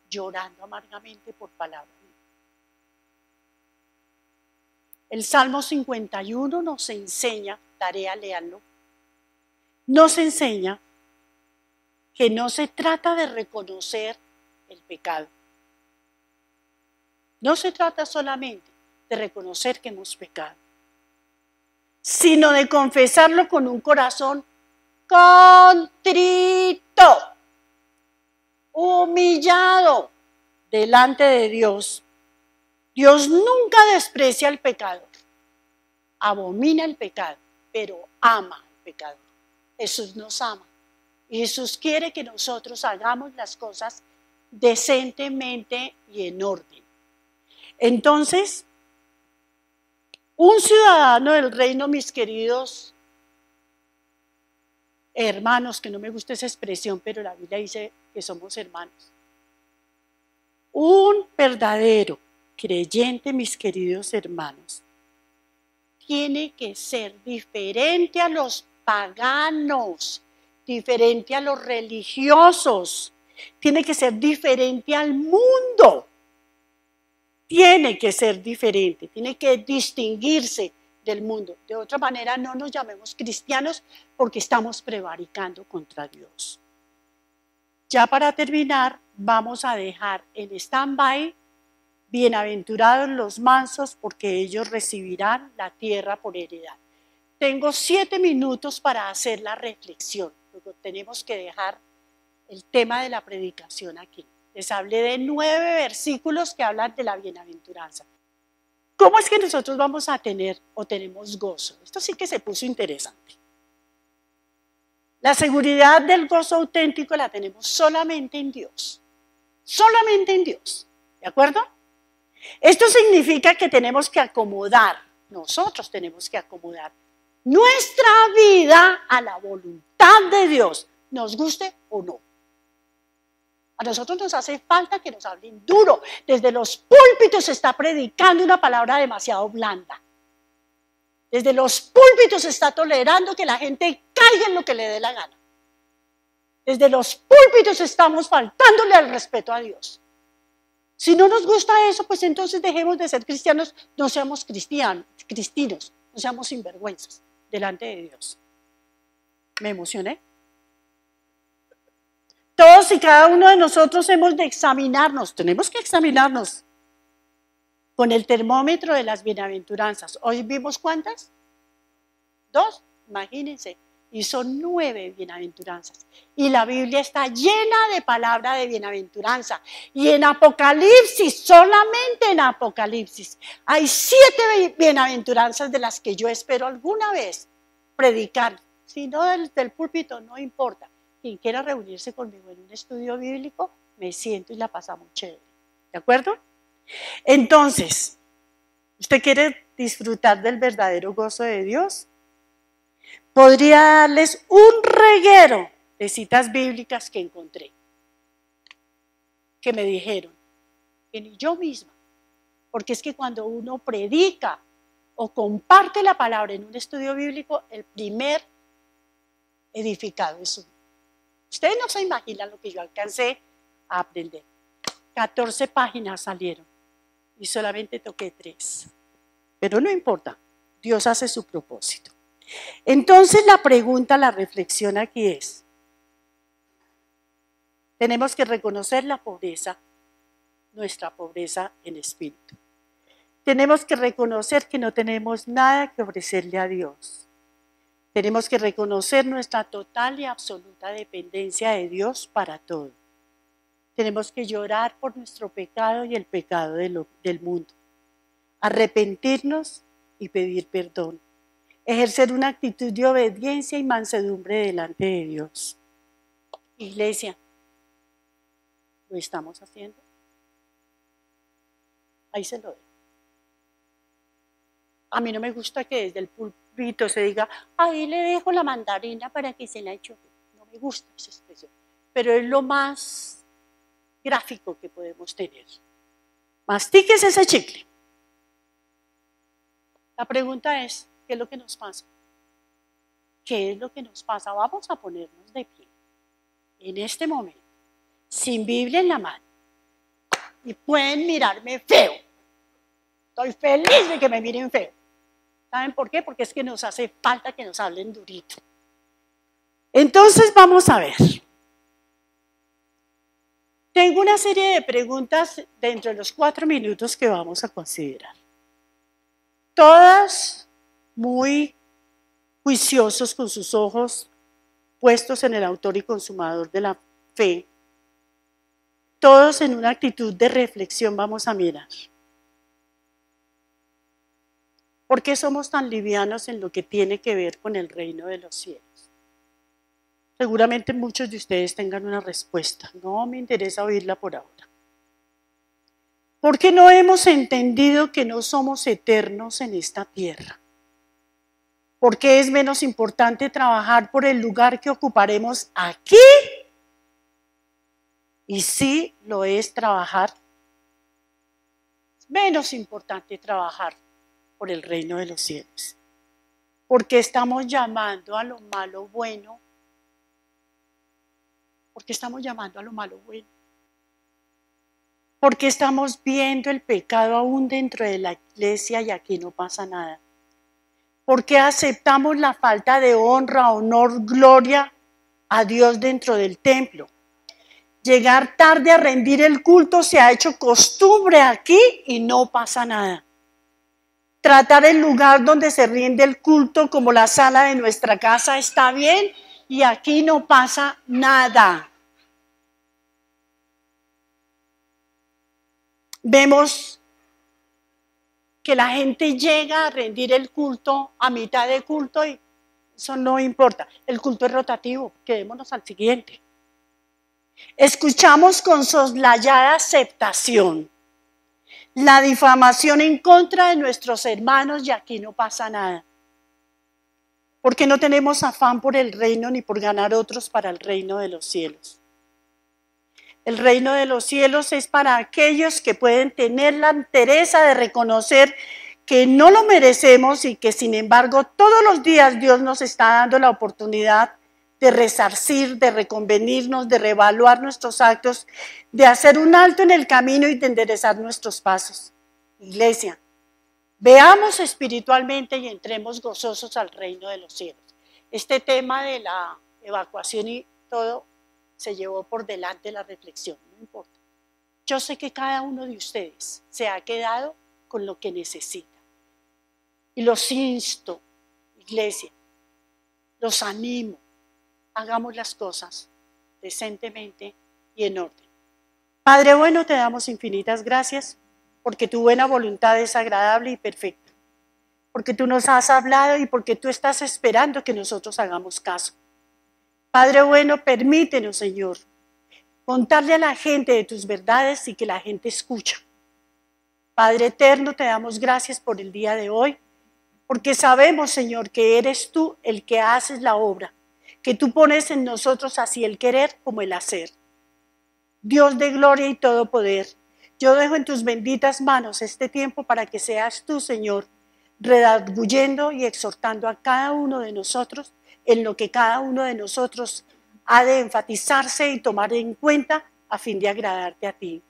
llorando amargamente por palabras. El Salmo 51 nos enseña, tarea leanlo, nos enseña que no se trata de reconocer el pecado. No se trata solamente de reconocer que hemos pecado, sino de confesarlo con un corazón contrito, humillado delante de Dios. Dios nunca desprecia al pecador, abomina el pecado, pero ama al pecador. Jesús nos ama y Jesús quiere que nosotros hagamos las cosas decentemente y en orden. Entonces, un ciudadano del reino, mis queridos hermanos, que no me gusta esa expresión, pero la Biblia dice que somos hermanos. Un verdadero creyente, mis queridos hermanos, tiene que ser diferente a los paganos, diferente a los religiosos, tiene que ser diferente al mundo, tiene que ser diferente, tiene que distinguirse del mundo. De otra manera, no nos llamemos cristianos porque estamos prevaricando contra Dios. Ya para terminar, vamos a dejar en stand-by: bienaventurados los mansos, porque ellos recibirán la tierra por heredad. Tengo 7 minutos para hacer la reflexión. Luego tenemos que dejar el tema de la predicación aquí. Les hablé de 9 versículos que hablan de la bienaventuranza. ¿Cómo es que nosotros vamos a tener o tenemos gozo? Esto sí que se puso interesante. La seguridad del gozo auténtico la tenemos solamente en Dios. Solamente en Dios. ¿De acuerdo? Esto significa que tenemos que acomodar, nosotros tenemos que acomodar nuestra vida a la voluntad de Dios, nos guste o no. A nosotros nos hace falta que nos hablen duro. Desde los púlpitos se está predicando una palabra demasiado blanda. Desde los púlpitos está tolerando que la gente caiga en lo que le dé la gana. Desde los púlpitos estamos faltándole al respeto a Dios. Si no nos gusta eso, pues entonces dejemos de ser cristianos, no seamos cristinos, no seamos sinvergüenzas delante de Dios. ¿Me emocioné? Todos y cada uno de nosotros hemos de examinarnos, tenemos que examinarnos con el termómetro de las bienaventuranzas. Hoy vimos ¿cuántas? 2, imagínense. Y son 9 bienaventuranzas. Y la Biblia está llena de palabra de bienaventuranza. Y en Apocalipsis, solamente en Apocalipsis, hay 7 bienaventuranzas de las que yo espero alguna vez predicar. Si no del púlpito, no importa. Quien quiera reunirse conmigo en un estudio bíblico, me siento y la pasamos chévere. ¿De acuerdo? Entonces, ¿usted quiere disfrutar del verdadero gozo de Dios? Podría darles un reguero de citas bíblicas que encontré, que me dijeron, que ni yo misma, porque es que cuando uno predica o comparte la palabra en un estudio bíblico, el primer edificado es uno. Ustedes no se imaginan lo que yo alcancé a aprender. 14 páginas salieron y solamente toqué 3. Pero no importa, Dios hace su propósito. Entonces la pregunta, la reflexión aquí es, tenemos que reconocer la pobreza, nuestra pobreza en espíritu. Tenemos que reconocer que no tenemos nada que ofrecerle a Dios. Tenemos que reconocer nuestra total y absoluta dependencia de Dios para todo. Tenemos que llorar por nuestro pecado y el pecado del mundo. Arrepentirnos y pedir perdón. Ejercer una actitud de obediencia y mansedumbre delante de Dios. Iglesia, ¿lo estamos haciendo? Ahí se lo dejo. A mí no me gusta que desde el púlpito se diga, ahí le dejo la mandarina para que se la eche. No me gusta esa expresión, pero es lo más gráfico que podemos tener. Mastíquese ese chicle. La pregunta es, ¿qué es lo que nos pasa? ¿Qué es lo que nos pasa? Vamos a ponernos de pie en este momento, sin Biblia en la mano. Y pueden mirarme feo. Estoy feliz de que me miren feo. ¿Saben por qué? Porque es que nos hace falta que nos hablen durito. Entonces vamos a ver. Tengo una serie de preguntas dentro de los 4 minutos que vamos a considerar. Todas muy juiciosos con sus ojos puestos en el autor y consumador de la fe. Todos en una actitud de reflexión vamos a mirar. ¿Por qué somos tan livianos en lo que tiene que ver con el reino de los cielos? Seguramente muchos de ustedes tengan una respuesta. No me interesa oírla por ahora. ¿Por qué no hemos entendido que no somos eternos en esta tierra? ¿Por qué es menos importante trabajar por el lugar que ocuparemos aquí? Y sí lo es trabajar. Es menos importante trabajar por el reino de los cielos. Porque estamos llamando a lo malo bueno. Porque estamos llamando a lo malo bueno. Porque estamos viendo el pecado aún dentro de la iglesia y aquí no pasa nada. Porque aceptamos la falta de honra, honor, gloria a Dios dentro del templo. Llegar tarde a rendir el culto se ha hecho costumbre aquí y no pasa nada. Tratar el lugar donde se rinde el culto como la sala de nuestra casa está bien y aquí no pasa nada. Vemos que la gente llega a rendir el culto a mitad de culto y eso no importa. El culto es rotativo, quedémonos al siguiente. Escuchamos con soslayada aceptación la difamación en contra de nuestros hermanos y aquí no pasa nada. Porque no tenemos afán por el reino ni por ganar otros para el reino de los cielos. El reino de los cielos es para aquellos que pueden tener la entereza de reconocer que no lo merecemos y que sin embargo todos los días Dios nos está dando la oportunidad de resarcir, de reconvenirnos, de reevaluar nuestros actos, de hacer un alto en el camino y de enderezar nuestros pasos. Iglesia, veamos espiritualmente y entremos gozosos al reino de los cielos. Este tema de la evacuación y todo se llevó por delante la reflexión, no importa. Yo sé que cada uno de ustedes se ha quedado con lo que necesita. Y los insto, iglesia, los animo, hagamos las cosas decentemente y en orden. Padre bueno, te damos infinitas gracias porque tu buena voluntad es agradable y perfecta, porque tú nos has hablado y porque tú estás esperando que nosotros hagamos caso. Padre bueno, permítenos, Señor, contarle a la gente de tus verdades y que la gente escucha. Padre eterno, te damos gracias por el día de hoy, porque sabemos, Señor, que eres tú el que haces la obra, que tú pones en nosotros así el querer como el hacer. Dios de gloria y todo poder, yo dejo en tus benditas manos este tiempo para que seas tú, Señor, redarguyendo y exhortando a cada uno de nosotros en lo que cada uno de nosotros ha de enfatizarse y tomar en cuenta a fin de agradarte a ti.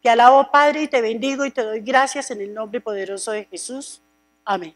Te alabo, Padre, y te bendigo y te doy gracias en el nombre poderoso de Jesús. Amén.